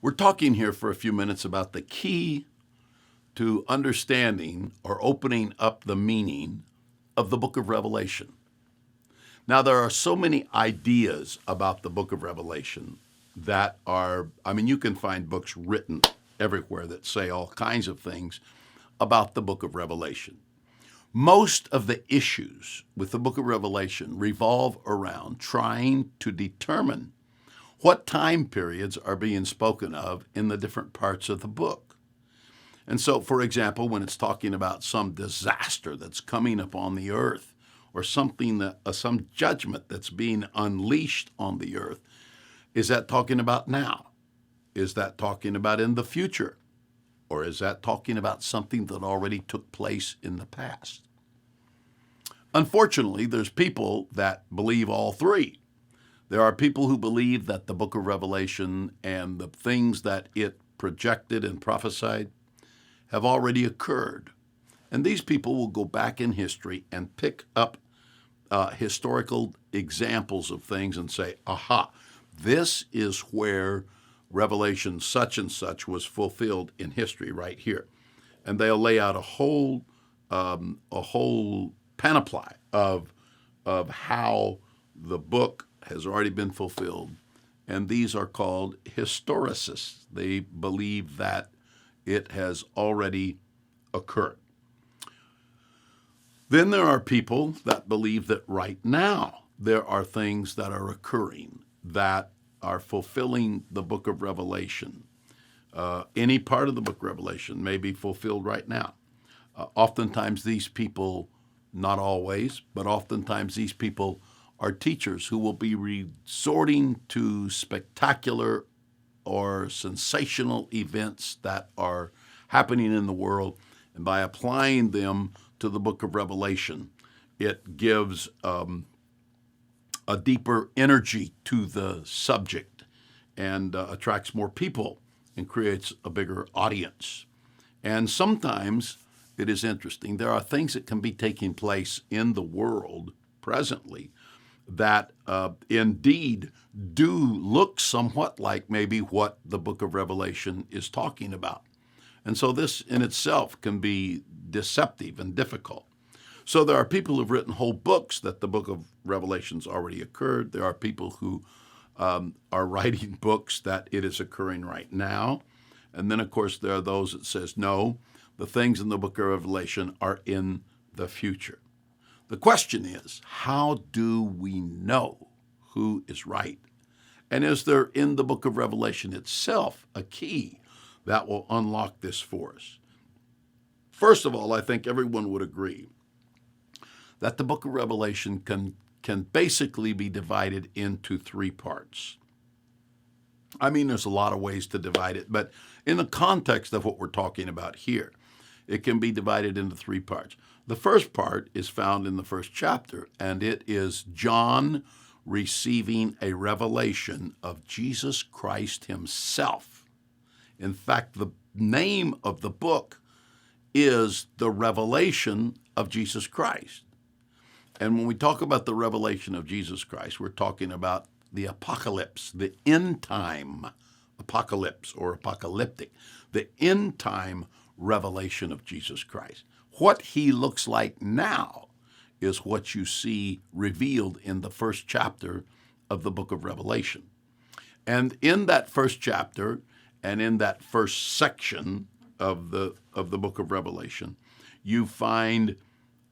We're talking here for a few minutes about the key to understanding or opening up the meaning of the book of Revelation. Now, there are so many ideas about the book of Revelation that you can find books written everywhere that say all kinds of things about the book of Revelation. Most of the issues with the book of Revelation revolve around trying to determine what time periods are being spoken of in the different parts of the book. And so, for example, when it's talking about some disaster that's coming upon the earth, or something some judgment that's being unleashed on the earth, is that talking about now? Is that talking about in the future? Or is that talking about something that already took place in the past? Unfortunately, there's people that believe all three. There are people who believe that the book of Revelation and the things that it projected and prophesied have already occurred. And these people will go back in history and pick up historical examples of things and say, aha, this is where Revelation such and such was fulfilled in history right here. And they'll lay out a whole panoply of how the book has already been fulfilled. And these are called historicists. They believe that it has already occurred. Then there are people that believe that right now there are things that are occurring that are fulfilling the book of Revelation. Any part of the book of Revelation may be fulfilled right now. Oftentimes these people, not always, but oftentimes these people are teachers who will be resorting to spectacular or sensational events that are happening in the world, and by applying them to the book of Revelation, it gives a deeper energy to the subject and attracts more people and creates a bigger audience. And sometimes it is interesting. There are things that can be taking place in the world presently that indeed do look somewhat like maybe what the book of Revelation is talking about. And so this in itself can be deceptive and difficult. So there are people who've written whole books that the book of Revelation's already occurred. There are people who are writing books that it is occurring right now. And then, of course, there are those that says, no, the things in the book of Revelation are in the future. The question is, how do we know who is right? And is there in the book of Revelation itself a key that will unlock this for us? First of all, I think everyone would agree that the book of Revelation can basically be divided into three parts. I mean, there's a lot of ways to divide it, but in the context of what we're talking about here, it can be divided into three parts. The first part is found in the first chapter, and it is John receiving a revelation of Jesus Christ himself. In fact, the name of the book is The Revelation of Jesus Christ. And when we talk about the revelation of Jesus Christ, we're talking about the apocalypse, the end time apocalypse or apocalyptic, the end time revelation of Jesus Christ. What he looks like now is what you see revealed in the first chapter of the book of Revelation. And in that first chapter and in that first section of the book of Revelation, you find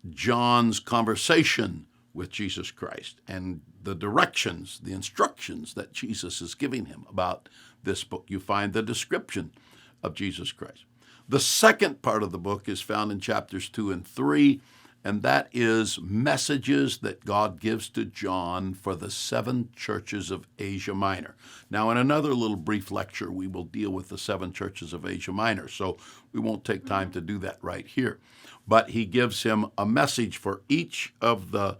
John's conversation with Jesus Christ and the directions, the instructions that Jesus is giving him about this book. You find the description of Jesus Christ. The second part of the book is found in chapters 2 and 3, and that is messages that God gives to John for the 7 churches of Asia Minor. Now, in another little brief lecture, we will deal with the 7 churches of Asia Minor, so we won't take time to do that right here. But he gives him a message for each of the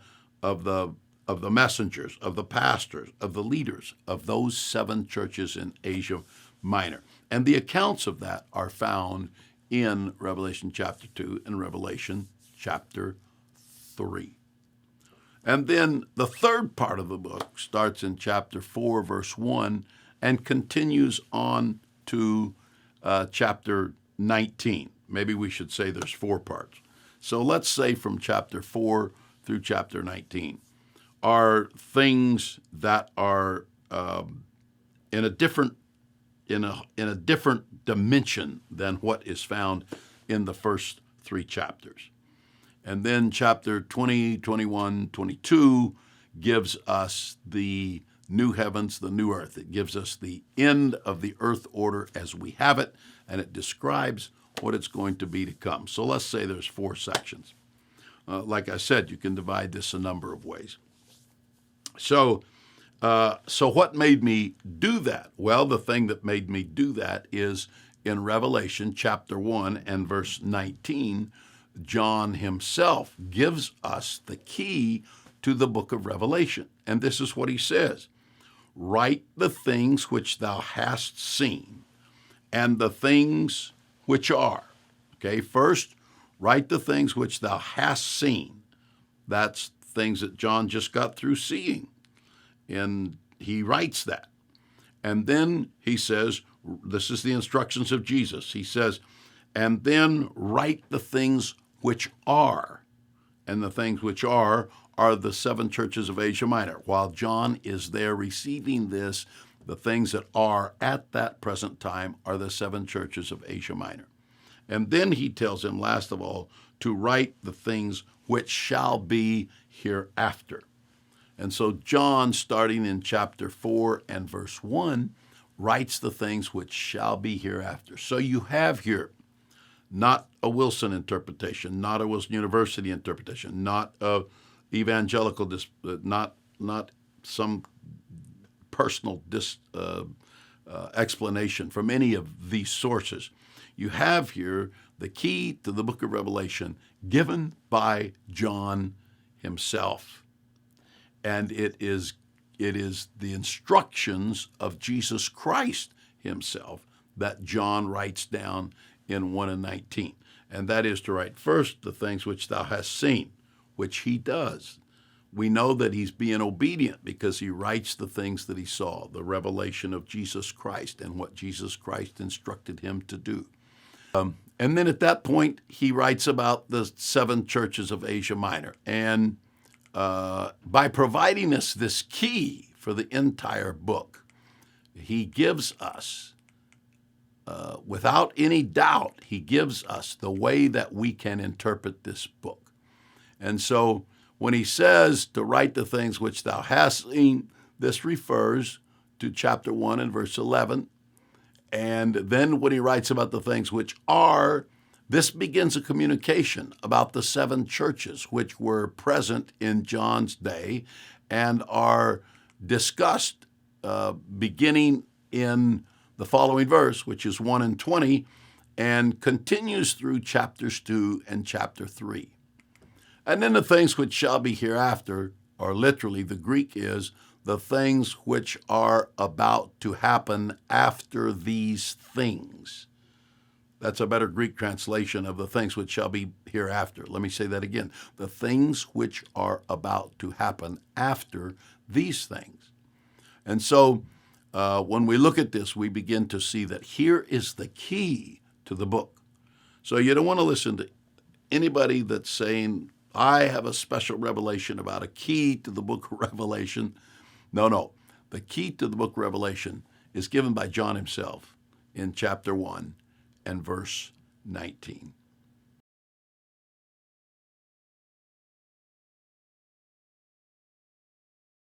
messengers, of the pastors, of the leaders of those 7 churches in Asia Minor. And the accounts of that are found in Revelation chapter 2 and Revelation chapter 3. And then the third part of the book starts in chapter 4, verse 1, and continues on to chapter 19. Maybe we should say there's 4 parts. So let's say from chapter 4 through chapter 19 are things that are in a different dimension than what is found in the first 3 chapters. And then chapter 20, 21, 22 gives us the new heavens, the new earth. It gives us the end of the earth order as we have it, and it describes what it's going to be to come. So let's say there's 4 sections. Like I said, you can divide this a number of ways. So what made me do that? Well, the thing that made me do that is in Revelation chapter 1 and verse 19, John himself gives us the key to the book of Revelation. And this is what he says: write the things which thou hast seen, and the things which are. Okay, first, write the things which thou hast seen. That's things that John just got through seeing. And he writes that. And then he says, this is the instructions of Jesus. He says, and then write the things which are. And the things which are the 7 churches of Asia Minor. While John is there receiving this, the things that are at that present time are the 7 churches of Asia Minor. And then he tells him, last of all, to write the things which shall be hereafter. And so John, starting in chapter 4 and verse 1, writes the things which shall be hereafter. So you have here not a Wilson interpretation, not a Wilson University interpretation, not a evangelical, not some personal explanation from any of these sources. You have here the key to the book of Revelation given by John himself. And it is the instructions of Jesus Christ himself that John writes down in 1 and 19. And that is to write first the things which thou hast seen, which he does. We know that he's being obedient because he writes the things that he saw, the revelation of Jesus Christ and what Jesus Christ instructed him to do. And then at that point, he writes about the 7 churches of Asia Minor. And by providing us this key for the entire book, he gives us, without any doubt, he gives us the way that we can interpret this book. And so when he says to write the things which thou hast seen, this refers to chapter 1 and verse 11. And then when he writes about the things which are, this begins a communication about the 7 churches which were present in John's day and are discussed beginning in the following verse, which is 1 and 20, and continues through chapters 2 and chapter 3. And then the things which shall be hereafter, or literally the Greek is the things which are about to happen after these things. That's a better Greek translation of the things which shall be hereafter. Let me say that again. The things which are about to happen after these things. And so when we look at this, we begin to see that here is the key to the book. So you don't want to listen to anybody that's saying, I have a special revelation about a key to the book of Revelation. No. The key to the book of Revelation is given by John himself in chapter 1 and verse 19.